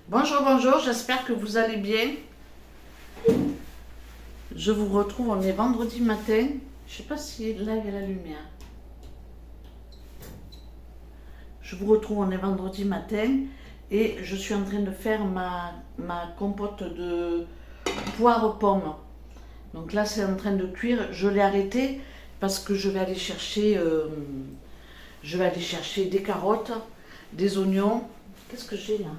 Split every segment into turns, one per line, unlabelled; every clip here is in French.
Bonjour, bonjour, j'espère que vous allez bien. Je vous retrouve, on est vendredi matin. Je sais pas si là il y a la lumière. Je vous retrouve, on est vendredi matin et je suis en train de faire ma compote de poire-pomme. Donc là c'est en train de cuire, je l'ai arrêté parce que je vais aller chercher des carottes, des oignons. Qu'est-ce que j'ai là?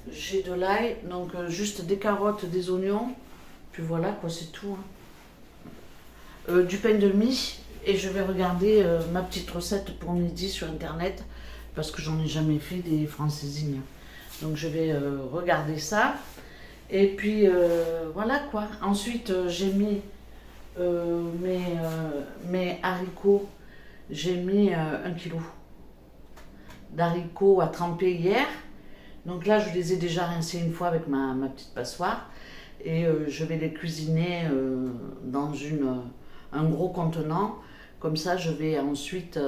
J'ai de l'ail, donc juste des carottes, des oignons, puis voilà quoi, c'est tout. Du pain de mie, et je vais regarder ma petite recette pour midi sur internet, parce que j'en ai jamais fait des francesinhas. Donc je vais regarder ça, et puis voilà quoi. Ensuite j'ai mis mes haricots, j'ai mis 1 kilo d'haricots à tremper hier. Donc là, je les ai déjà rincés une fois avec ma petite passoire. Et je vais les cuisiner dans un gros contenant. Comme ça, je vais ensuite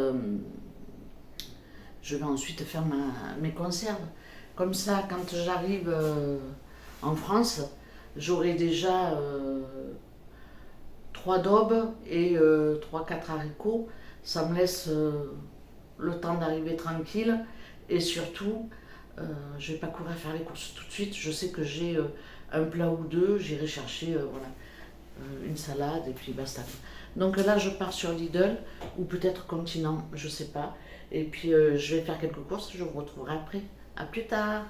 faire mes conserves. Comme ça, quand j'arrive en France, j'aurai déjà 3 daubes et 3-4 haricots. Ça me laisse le temps d'arriver tranquille. Et surtout, je ne vais pas courir faire les courses tout de suite. Je sais que j'ai un plat ou deux. J'irai chercher une salade et puis basta. Donc là, je pars sur Lidl ou peut-être Continent, je ne sais pas. Et puis je vais faire quelques courses. Je vous retrouverai après. À plus tard.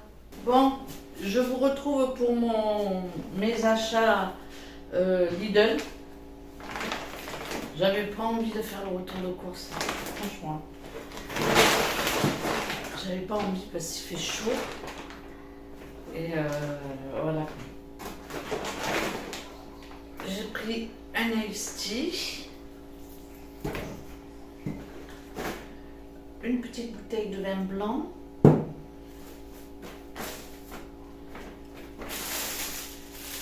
Bon, je vous retrouve pour mes achats Lidl. J'avais pas envie de faire le retour de course, franchement. J'avais pas envie parce qu'il fait chaud. Et voilà. J'ai pris un iced tea, une petite bouteille de vin blanc,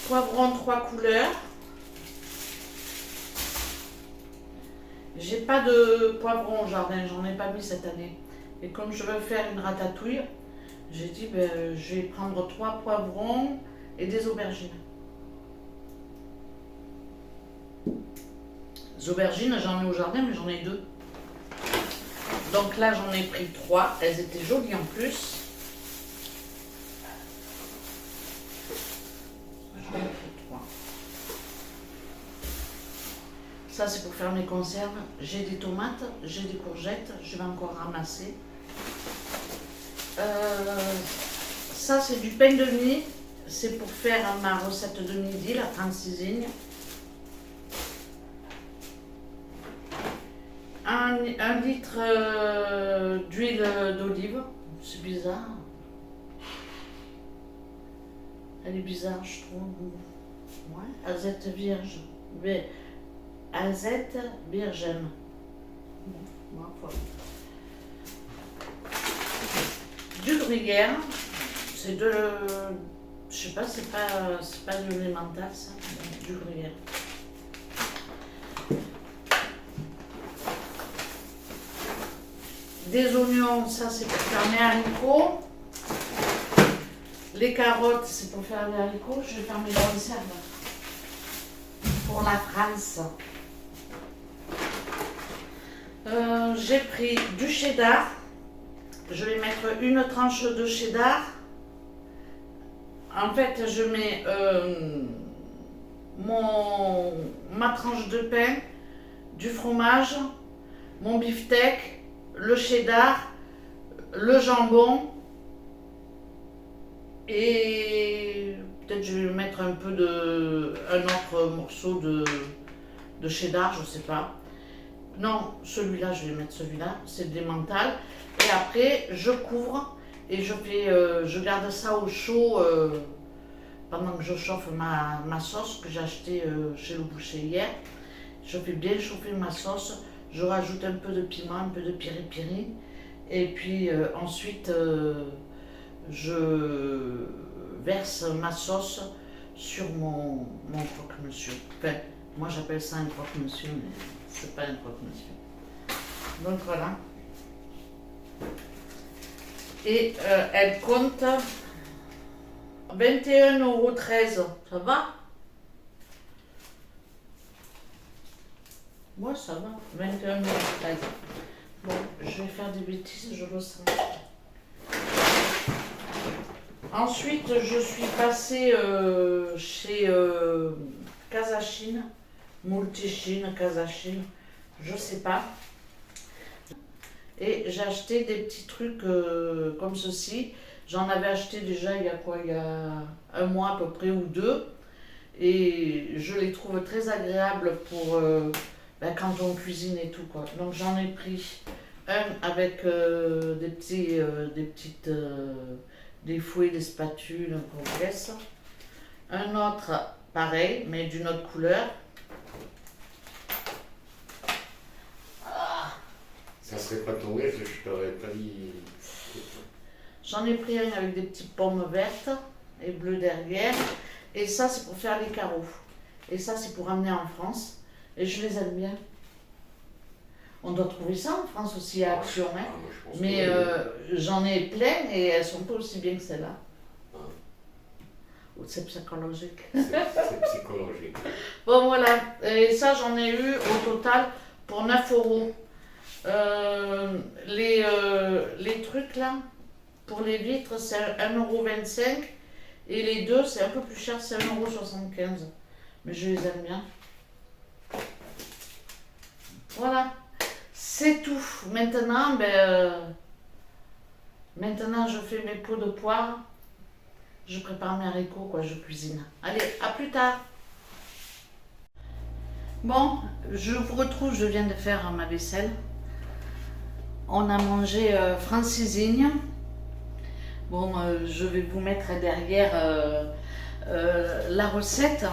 poivron 3 couleurs. J'ai pas de poivron au jardin, j'en ai pas mis cette année. Et comme je veux faire une ratatouille, j'ai dit je vais prendre 3 poivrons et des aubergines. Les aubergines, j'en ai au jardin, mais j'en ai 2. Donc là, j'en ai pris 3. Elles étaient jolies en plus. J'en ai pris 3. Ça, c'est pour faire mes conserves. J'ai des tomates, j'ai des courgettes. Je vais encore ramasser. Ça, c'est du pain de mie. C'est pour faire ma recette de midi, la 36igne. Un litre d'huile d'olive. C'est bizarre. Elle est bizarre, je trouve. Ouais, azette vierge. Mais azette virgin. Bon, voilà. Du gruyère. C'est de... Je sais pas, c'est pas de l'émental, ça. Du gruyère. Des oignons, ça c'est pour faire mes haricots. Les carottes, c'est pour faire les haricots. Je vais faire mes conserves pour la France. J'ai pris du cheddar. Je vais mettre une tranche de cheddar. En fait, je mets ma tranche de pain, du fromage, mon beefsteak, le cheddar, le jambon et peut-être je vais mettre un autre morceau de cheddar, je sais pas. Non, celui-là, je vais mettre celui-là, c'est de l'emmental. Et après, je couvre et je garde ça au chaud pendant que je chauffe ma sauce que j'ai achetée chez le boucher hier. Je fais bien chauffer ma sauce. Je rajoute un peu de piment, un peu de piri-piri. Et puis ensuite, je verse ma sauce sur mon croque-monsieur. Enfin, moi j'appelle ça un croque-monsieur, mais c'est pas un croque-monsieur. Donc voilà. Et elle compte 21,13 €, ça va? Moi, ça va. 21,13 €. Bon, je vais faire des bêtises, je le sens. Ensuite, je suis passée chez Casachine, Multichine, Casachine, je sais pas. Et j'ai acheté des petits trucs comme ceci. J'en avais acheté déjà il y a quoi? Il y a un mois à peu près ou deux. Et je les trouve très agréables pour quand on cuisine et tout, quoi. Donc j'en ai pris un avec des fouets, des spatules qu'on laisse. Un autre pareil, mais d'une autre couleur.
Ça serait pas ton rêve, je t'aurais pas dit.
J'en ai pris un avec des petites pommes vertes et bleues derrière. Et ça, c'est pour faire les carreaux. Et ça, c'est pour amener en France. Et je les aime bien. On doit trouver ça en France aussi à Action. Hein. Mais j'en ai plein et elles sont pas aussi bien que celles-là. Ou c'est psychologique.
C'est psychologique.
Bon, voilà. Et ça, j'en ai eu au total pour 9 €. Les trucs là, pour les vitres, c'est 1,25 € et les deux, c'est un peu plus cher, c'est 1,75 €. Mais je les aime bien. Voilà, c'est tout. Maintenant, maintenant je fais mes pots de poire, je prépare mes haricots, quoi, je cuisine. Allez, à plus tard. Bon, je vous retrouve, je viens de faire ma vaisselle. On a mangé francisine. Bon, je vais vous mettre derrière la recette.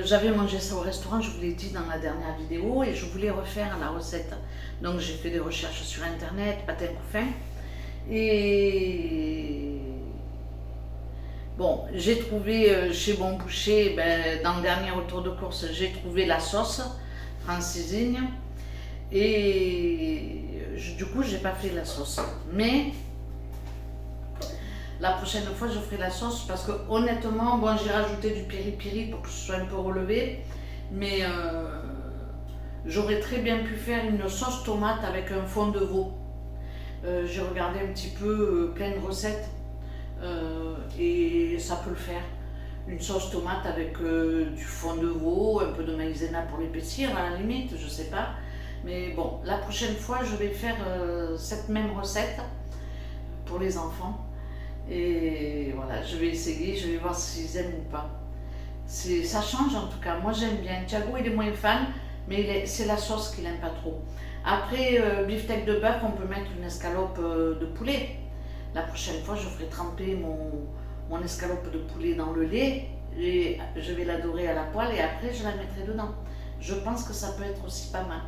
J'avais mangé ça au restaurant, je vous l'ai dit dans la dernière vidéo, et je voulais refaire la recette. Donc j'ai fait des recherches sur internet, patin couffin. Et bon, j'ai trouvé chez Bon Boucher, dans le dernier retour de course, j'ai trouvé la sauce francisine. Et du coup, j'ai pas fait la sauce. Mais la prochaine fois, je ferai la sauce parce que honnêtement, bon, j'ai rajouté du piri-piri pour que ce soit un peu relevé. Mais j'aurais très bien pu faire une sauce tomate avec un fond de veau. J'ai regardé un petit peu plein de recettes et ça peut le faire. Une sauce tomate avec du fond de veau, un peu de maïzena pour l'épaissir à la limite, je sais pas. Mais bon, la prochaine fois, je vais faire cette même recette pour les enfants. Et voilà, je vais essayer, je vais voir s'ils aiment ou pas. Ça change en tout cas, moi j'aime bien. Thiago il est moins fan, mais c'est la sauce qu'il n'aime pas trop. Après, beefsteak de bœuf, on peut mettre une escalope de poulet. La prochaine fois, je ferai tremper mon escalope de poulet dans le lait. Et je vais la dorer à la poêle et après je la mettrai dedans. Je pense que ça peut être aussi pas mal.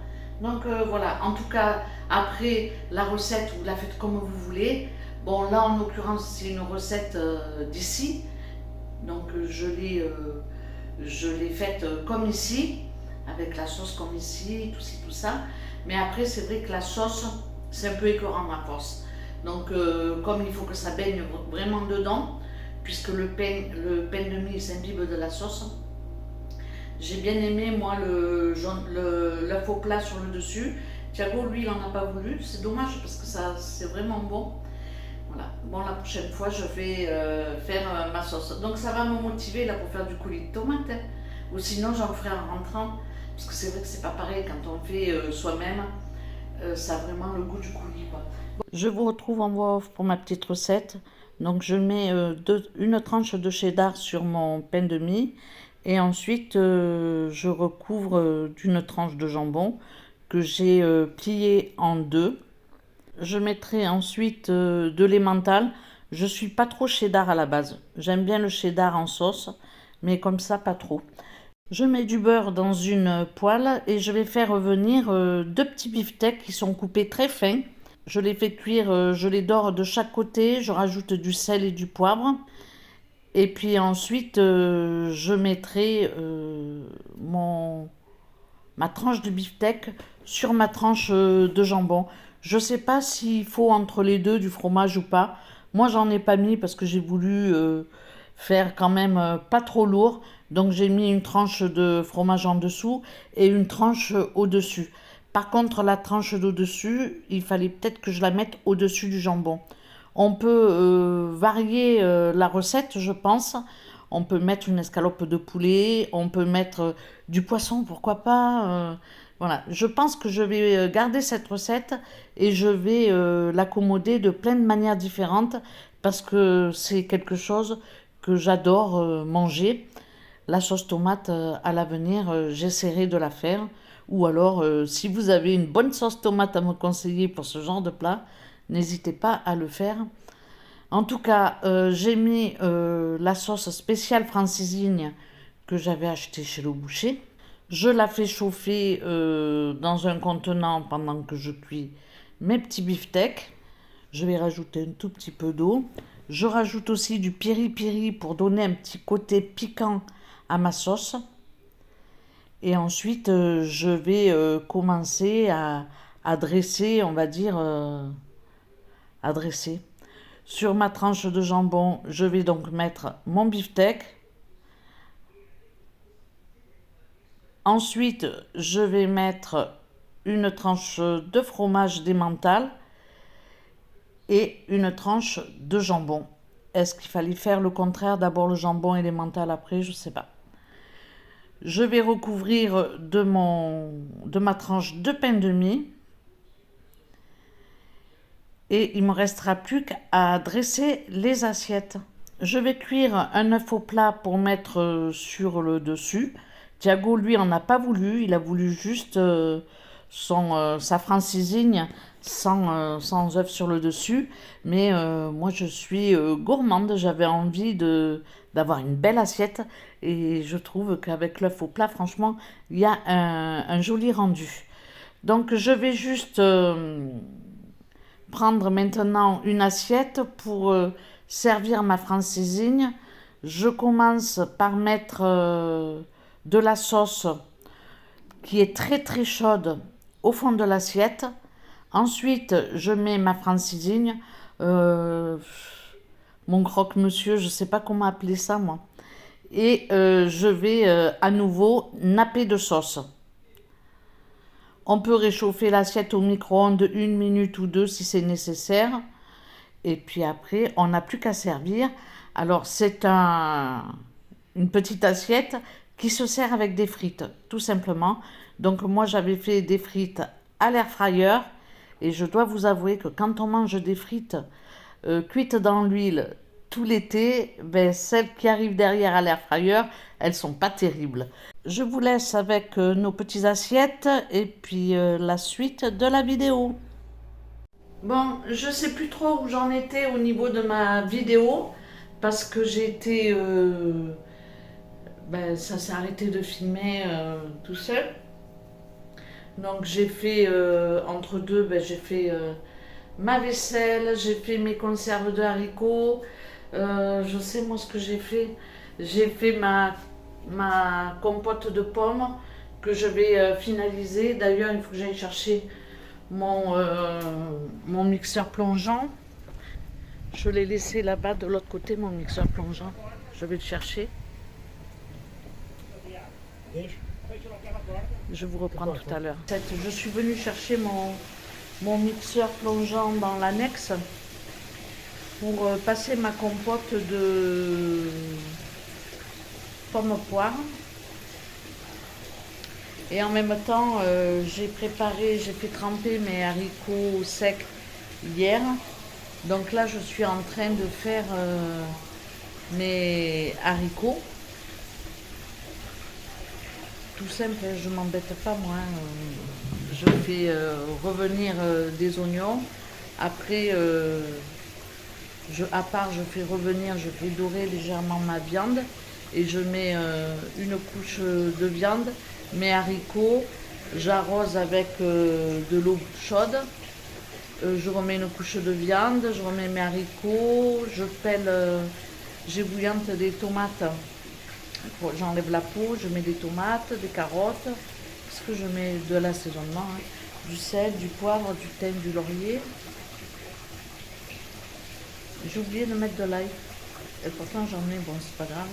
Donc voilà, en tout cas, après la recette, vous la faites comme vous voulez. Bon, là en l'occurrence, c'est une recette d'ici. Donc je l'ai faite comme ici, avec la sauce comme ici, tout ci, tout ça. Mais après, c'est vrai que la sauce, c'est un peu écœurant à force. Donc comme il faut que ça baigne vraiment dedans, puisque le pain de mie s'imbibe de la sauce, j'ai bien aimé, moi, l'œuf au plat sur le dessus. Thiago, lui, il n'en a pas voulu. C'est dommage parce que ça, c'est vraiment bon. Voilà. Bon, la prochaine fois, je vais faire ma sauce. Donc, ça va me motiver là pour faire du coulis de tomate. Hein. Ou sinon, j'en ferai en rentrant. Parce que c'est vrai que c'est pas pareil quand on fait soi-même. Ça a vraiment le goût du coulis, quoi. Bon. Je vous retrouve en voix off pour ma petite recette. Donc, je mets une tranche de cheddar sur mon pain de mie. Et ensuite, je recouvre d'une tranche de jambon que j'ai plié en deux. Je mettrai ensuite de l'emmental. Je ne suis pas trop cheddar à la base. J'aime bien le cheddar en sauce, mais comme ça, pas trop. Je mets du beurre dans une poêle et je vais faire revenir deux petits beefsteaks qui sont coupés très fins. Je les fais cuire, je les dore de chaque côté. Je rajoute du sel et du poivre. Et puis ensuite, je mettrai ma tranche de beefsteak sur ma tranche de jambon. Je ne sais pas s'il faut entre les deux du fromage ou pas. Moi, j'en ai pas mis parce que j'ai voulu faire quand même pas trop lourd. Donc, j'ai mis une tranche de fromage en dessous et une tranche au-dessus. Par contre, la tranche d'au-dessus, il fallait peut-être que je la mette au-dessus du jambon. On peut varier la recette, je pense. On peut mettre une escalope de poulet, on peut mettre du poisson, pourquoi pas. Voilà, je pense que je vais garder cette recette et je vais l'accommoder de plein de manières différentes parce que c'est quelque chose que j'adore manger. La sauce tomate, à l'avenir, j'essaierai de la faire. Ou alors, si vous avez une bonne sauce tomate à me conseiller pour ce genre de plat, n'hésitez pas à le faire. En tout cas, j'ai mis la sauce spéciale francisigne que j'avais achetée chez le boucher. Je la fais chauffer dans un contenant pendant que je cuis mes petits beefsteaks. Je vais rajouter un tout petit peu d'eau. Je rajoute aussi du piri-piri pour donner un petit côté piquant à ma sauce. Et ensuite, je vais commencer à dresser, on va dire, à dresser. Sur ma tranche de jambon, je vais donc mettre mon beefsteak. Ensuite, je vais mettre une tranche de fromage d'emmental et une tranche de jambon. Est-ce qu'il fallait faire le contraire, d'abord le jambon et l'emmental après? Je ne sais pas. Je vais recouvrir de ma tranche de pain de mie. Et il ne me restera plus qu'à dresser les assiettes. Je vais cuire un œuf au plat pour mettre sur le dessus. Thiago, lui, en a pas voulu. Il a voulu juste sa francisigne sans œuf sur le dessus. Mais moi, je suis gourmande. J'avais envie d'avoir une belle assiette. Et je trouve qu'avec l'œuf au plat, franchement, il y a un joli rendu. Donc, je vais juste prendre maintenant une assiette pour servir ma francisigne. Je commence par mettre de la sauce qui est très très chaude au fond de l'assiette. Ensuite, je mets ma francisigne, mon croque-monsieur, je ne sais pas comment appeler ça moi. Et je vais à nouveau napper de sauce. On peut réchauffer l'assiette au micro-ondes 1 minute ou 2 si c'est nécessaire. Et puis après, on n'a plus qu'à servir. Alors, c'est une petite assiette qui se sert avec des frites, tout simplement. Donc, moi, j'avais fait des frites à l'air fryer. Et je dois vous avouer que quand on mange des frites cuites dans l'huile tout l'été, ben, celles qui arrivent derrière à l'air fryer, elles sont pas terribles. Je vous laisse avec nos petites assiettes et puis la suite de la vidéo. Bon, je sais plus trop où j'en étais au niveau de ma vidéo parce que j'ai été... ça s'est arrêté de filmer tout seul. Donc j'ai fait, entre deux, j'ai fait ma vaisselle, j'ai fait mes conserves de haricots. Je sais moi ce que j'ai fait. J'ai fait ma compote de pommes que je vais finaliser. D'ailleurs, il faut que j'aille chercher mon mixeur plongeant. Je l'ai laissé là-bas de l'autre côté, mon mixeur plongeant. Je vais le chercher. Je vous reprends tout à l'heure. Je suis venue chercher mon mixeur plongeant dans l'annexe pour passer ma compote de pommes poires. Et en même temps, j'ai fait tremper mes haricots secs hier. Donc là, je suis en train de faire mes haricots. Tout simple, je ne m'embête pas moi. Je fais revenir des oignons. Après, je fais dorer légèrement ma viande. Et je mets une couche de viande, mes haricots. J'arrose avec de l'eau chaude. Je remets une couche de viande, je remets mes haricots. J'ébouillante des tomates. J'enlève la peau, je mets des tomates, des carottes, parce que je mets de l'assaisonnement, du sel, du poivre, du thym, du laurier. J'ai oublié de mettre de l'ail. Et pourtant j'en ai, bon c'est pas grave.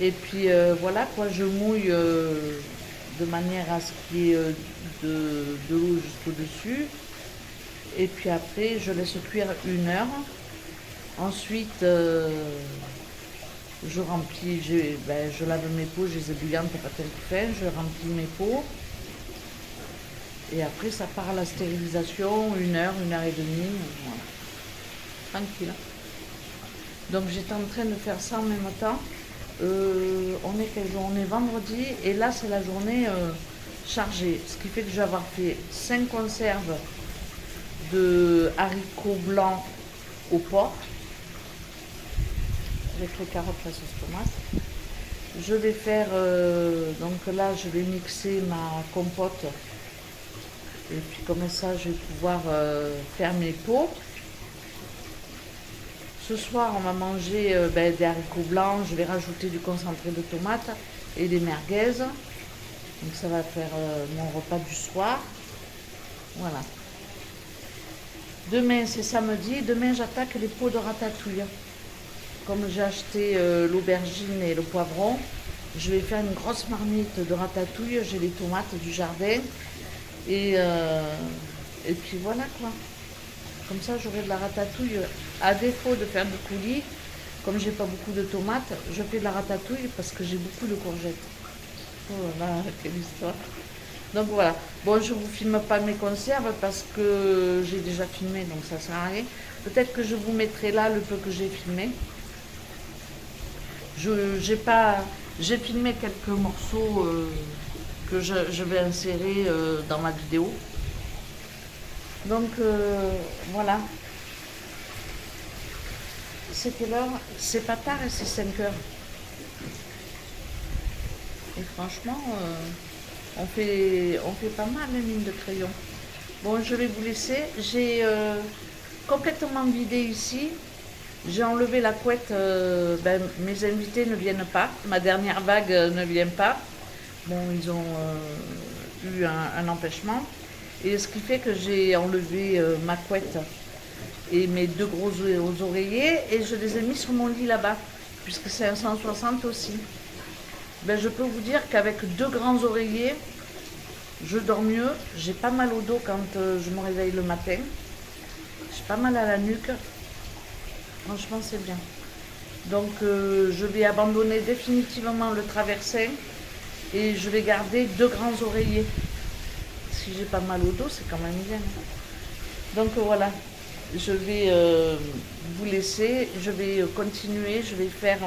Et puis voilà quoi, je mouille de manière à ce qu'il y ait de l'eau jusqu'au dessus. Et puis après je laisse cuire 1 heure. Ensuite je remplis, je lave mes pots, je les ébouillantes pas tellement fin, je remplis mes pots. Et après ça part à la stérilisation, 1 heure, 1 heure et demie, voilà. Tranquille. Donc j'étais en train de faire ça en même temps. On est quel jour? On est vendredi et là c'est la journée chargée. Ce qui fait que je vais avoir fait 5 conserves de haricots blancs au porc avec les carottes, la sauce tomate. Je vais faire, donc là je vais mixer ma compote et puis comme ça je vais pouvoir faire mes pots. Ce soir, on va manger des haricots blancs. Je vais rajouter du concentré de tomate et des merguez. Donc ça va faire mon repas du soir. Voilà. Demain, c'est samedi. Demain, j'attaque les pots de ratatouille. Comme j'ai acheté l'aubergine et le poivron, je vais faire une grosse marmite de ratatouille. J'ai les tomates du jardin. Et puis voilà quoi. Comme ça, j'aurai de la ratatouille. À défaut de faire du coulis, comme j'ai pas beaucoup de tomates, je fais de la ratatouille parce que j'ai beaucoup de courgettes. Oh là là, quelle histoire. Donc voilà. Bon, je vous filme pas mes conserves parce que j'ai déjà filmé, donc ça sert à rien. Peut-être que je vous mettrai là le peu que j'ai filmé. J'ai filmé quelques morceaux que je vais insérer dans ma vidéo. Donc voilà. C'est quelle heure? C'est pas tard et c'est 5 heures. Et franchement, on fait pas mal les mines de crayon. Bon, je vais vous laisser. J'ai complètement vidé ici. J'ai enlevé la couette. Mes invités ne viennent pas. Ma dernière vague ne vient pas. Bon, ils ont eu un empêchement. Et ce qui fait que j'ai enlevé ma couette et mes 2 gros oreillers et je les ai mis sur mon lit là-bas, puisque c'est un 160 aussi. Je peux vous dire qu'avec 2 grands oreillers, je dors mieux. J'ai pas mal au dos quand je me réveille le matin. J'ai pas mal à la nuque. Franchement, c'est bien. Donc, je vais abandonner définitivement le traversin et je vais garder 2 grands oreillers. Si j'ai pas mal au dos, c'est quand même bien. Donc voilà, je vais vous laisser, je vais continuer, je vais faire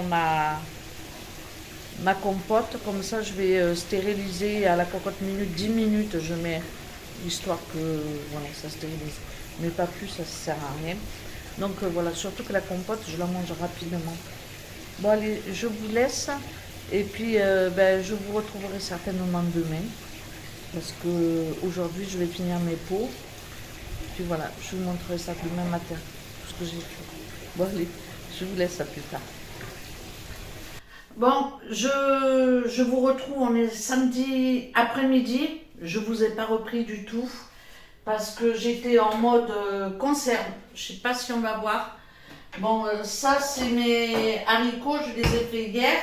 ma compote, comme ça je vais stériliser à la cocotte minute, 10 minutes je mets, histoire que voilà, ça stérilise, mais pas plus, ça ne sert à rien. Donc voilà, surtout que la compote, je la mange rapidement. Bon allez, je vous laisse, et puis je vous retrouverai certainement demain. Parce que aujourd'hui je vais finir mes pots. Puis voilà, je vous montrerai ça demain matin, tout ce que j'ai fait. Bon allez, je vous laisse à plus tard. Bon, je vous retrouve, on est samedi après-midi. Je vous ai pas repris du tout parce que j'étais en mode conserve. Je sais pas si on va voir. Bon, ça c'est mes haricots, je les ai fait hier.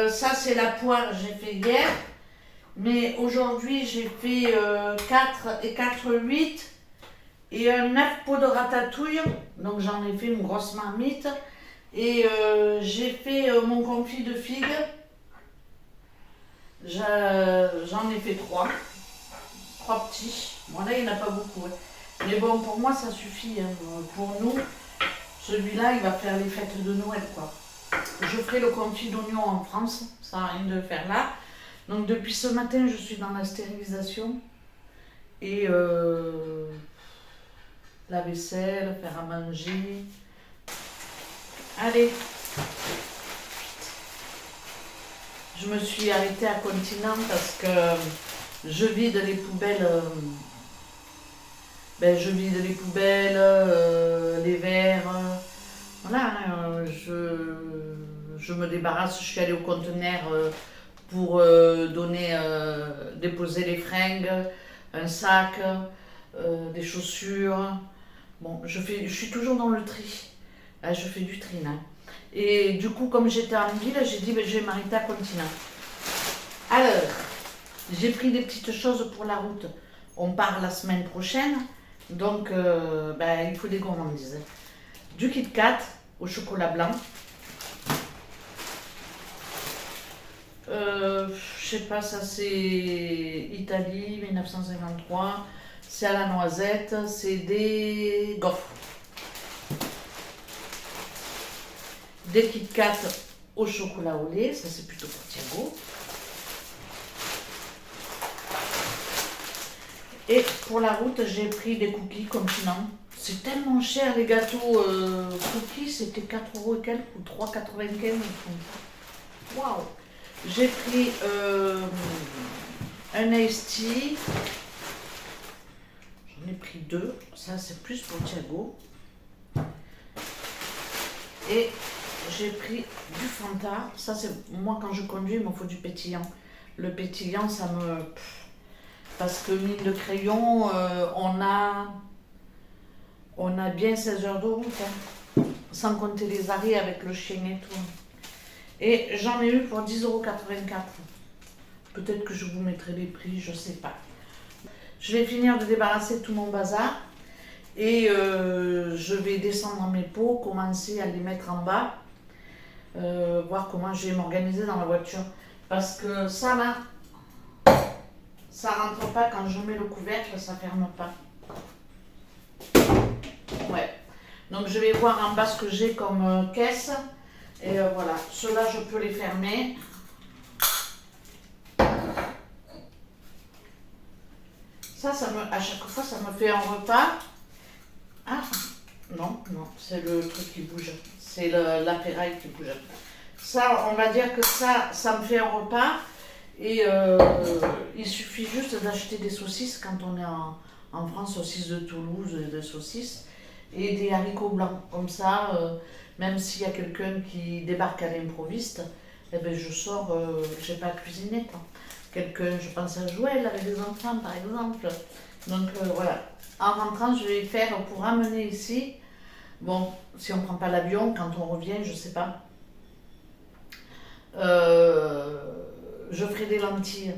Ça c'est la poire, j'ai fait hier. Mais aujourd'hui, j'ai fait 4 et 4, 8 et 9 pots de ratatouille. Donc j'en ai fait une grosse marmite. Et j'ai fait mon confit de figues. J'en ai fait 3. 3 petits. Bon là, il n'y en a pas beaucoup. Hein. Mais bon, pour moi, ça suffit. Hein. Pour nous, celui-là, il va faire les fêtes de Noël, quoi. Je ferai le confit d'oignon en France. Ça n'a rien de faire là. Donc depuis ce matin, je suis dans la stérilisation et la vaisselle, faire à manger. Allez, je me suis arrêtée à Continent parce que je vide les poubelles. Je vide les poubelles, les verres. Voilà, je me débarrasse. Je suis allée au conteneur. Pour déposer les fringues, un sac, des chaussures. Bon, je suis toujours dans le tri. Je fais du tri là. Et du coup, comme j'étais en ville, j'ai dit ben, je vais m'arrêter à Continent. Alors, j'ai pris des petites choses pour la route. On part la semaine prochaine, donc ben, il faut des gourmandises. Du Kit Kat au chocolat blanc. Je sais pas, ça c'est Italie 1953. C'est à la noisette, c'est des gaufres. Des Kit Kat au chocolat au lait, ça c'est plutôt pour Thiago. Et pour la route, j'ai pris des cookies Continent. C'est tellement cher les gâteaux cookies, c'était 4 € et quelques ou 3,95 €. Waouh! J'ai pris un iced tea. J'en ai pris 2. Ça, c'est plus pour Thiago. Et j'ai pris du Fanta. Ça, c'est moi quand je conduis, il me faut du pétillant. Le pétillant, ça me. Parce que mine de crayon, on a bien 16 heures de route, hein, sans compter les arrêts avec le chien et tout. Et j'en ai eu pour 10,84 €. Peut-être que je vous mettrai les prix, je sais pas. Je vais finir de débarrasser tout mon bazar et je vais descendre dans mes pots, commencer à les mettre en bas, voir comment je vais m'organiser dans la voiture. Parce que ça là, ça rentre pas quand je mets le couvercle, ça ferme pas. Ouais. Donc je vais voir en bas ce que j'ai comme caisse. Et voilà, ceux-là je peux les fermer. Ça à chaque fois ça me fait un repas. Ah non, c'est le truc qui bouge. C'est la ferraille qui bouge. Ça, on va dire que ça me fait un repas. Et il suffit juste d'acheter des saucisses quand on est en France, saucisses de Toulouse, des saucisses, et des haricots blancs. Comme ça, même s'il y a quelqu'un qui débarque à l'improviste, eh ben, je sors, j'ai pas à cuisiner. Quelqu'un, je pense à Joël avec des enfants par exemple. Donc voilà. En rentrant, je vais faire pour ramener ici. Bon, si on prend pas l'avion, quand on revient, je sais pas. Je ferai des lentilles.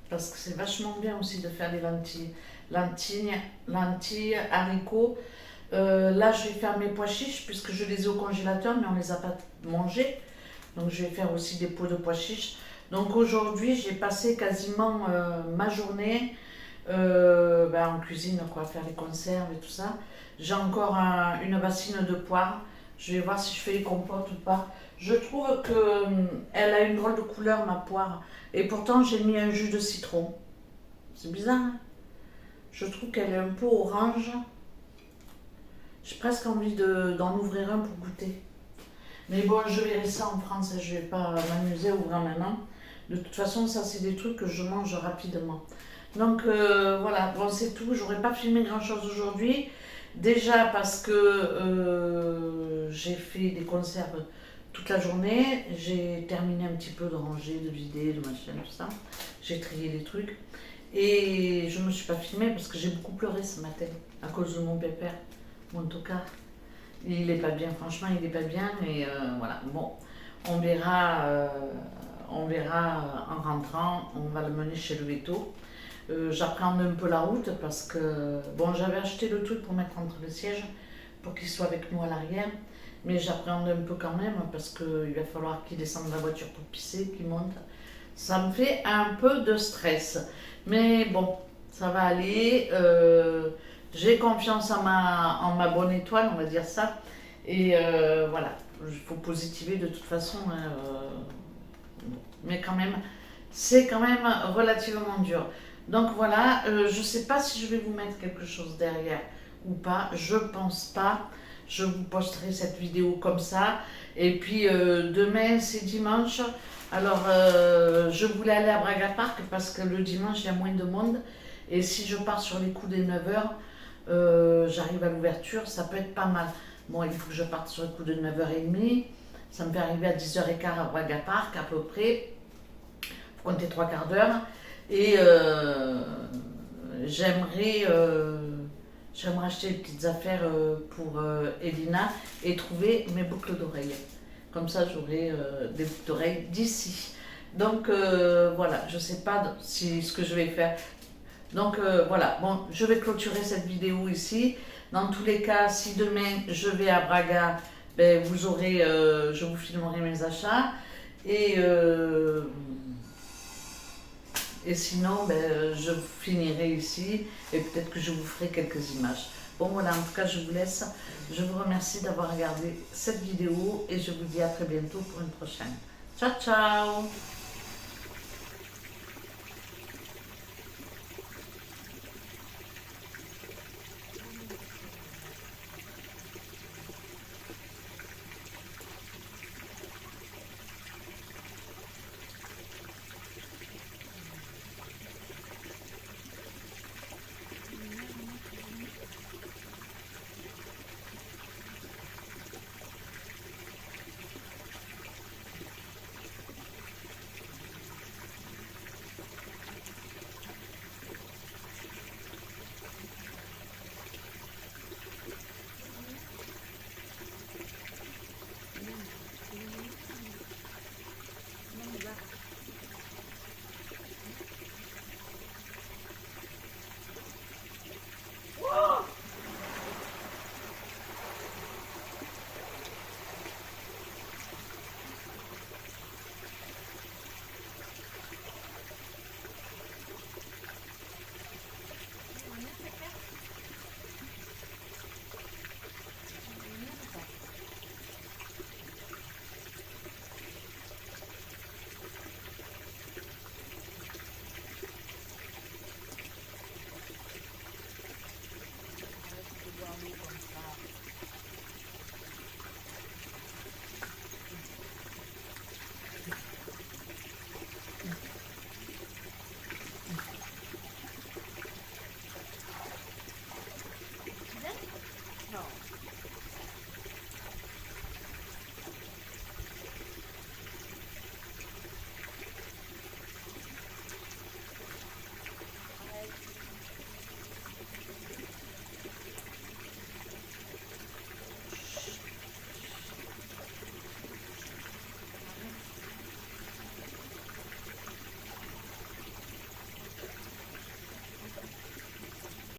Parce que c'est vachement bien aussi de faire des lentilles. Lentilles, haricots. Là, je vais faire mes pois chiches puisque je les ai au congélateur, mais on ne les a pas mangés. Donc, je vais faire aussi des pots de pois chiches. Donc, aujourd'hui, j'ai passé quasiment ma journée en cuisine, quoi, faire les conserves et tout ça. J'ai encore une bassine de poires. Je vais voir si je fais les compotes ou pas. Je trouve qu'elle a une drôle de couleur, ma poire. Et pourtant, j'ai mis un jus de citron. C'est bizarre, hein? Je trouve qu'elle est un peu orange. J'ai presque envie d'en ouvrir un pour goûter. Mais bon, je verrai ça en France. Je ne vais pas m'amuser à ouvrir maintenant. De toute façon, ça, c'est des trucs que je mange rapidement. Donc, voilà. Bon, c'est tout. J'aurais pas filmé grand-chose aujourd'hui. Déjà parce que j'ai fait des conserves toute la journée. J'ai terminé un petit peu de ranger, de vider, de machin, tout ça. J'ai trié les trucs. Et je me suis pas filmée parce que j'ai beaucoup pleuré ce matin à cause de mon pépère, mon tocard. Il est pas bien, franchement, il est pas bien. Et voilà, bon, on verra en rentrant. On va le mener chez le veto. J'appréhende un peu la route parce que, bon, j'avais acheté le truc pour mettre entre les sièges pour qu'il soit avec nous à l'arrière, mais j'appréhende un peu quand même parce qu'il va falloir qu'il descende de la voiture pour pisser, qu'il monte. Ça me fait un peu de stress, mais bon, ça va aller. J'ai confiance en ma bonne étoile, on va dire ça, et voilà, il faut positiver de toute façon, hein, mais quand même, c'est quand même relativement dur. Donc voilà, je ne sais pas si je vais vous mettre quelque chose derrière ou pas, je pense pas. Je vous posterai cette vidéo comme ça. Et puis demain c'est dimanche, alors je voulais aller à Braga Park parce que le dimanche il y a moins de monde. Et si je pars sur les coups des 9h, j'arrive à l'ouverture, ça peut être pas mal. Bon, il faut que je parte sur les coups de 9h30, ça me fait arriver à 10h15 à Braga Park à peu près, il faut compter 3/4 d'heure. Et j'aimerais j'aimerais acheter des petites affaires pour Elina et trouver mes boucles d'oreilles. Comme ça, j'aurai des boucles d'oreilles d'ici. Donc voilà, je ne sais pas si ce que je vais faire. Donc voilà, bon, je vais clôturer cette vidéo ici. Dans tous les cas, si demain je vais à Braga, ben, vous aurez, je vous filmerai mes achats. Et sinon, ben, je finirai ici et peut-être que je vous ferai quelques images. Bon voilà, en tout cas, je vous laisse. Je vous remercie d'avoir regardé cette vidéo et je vous dis à très bientôt pour une prochaine. Ciao, ciao!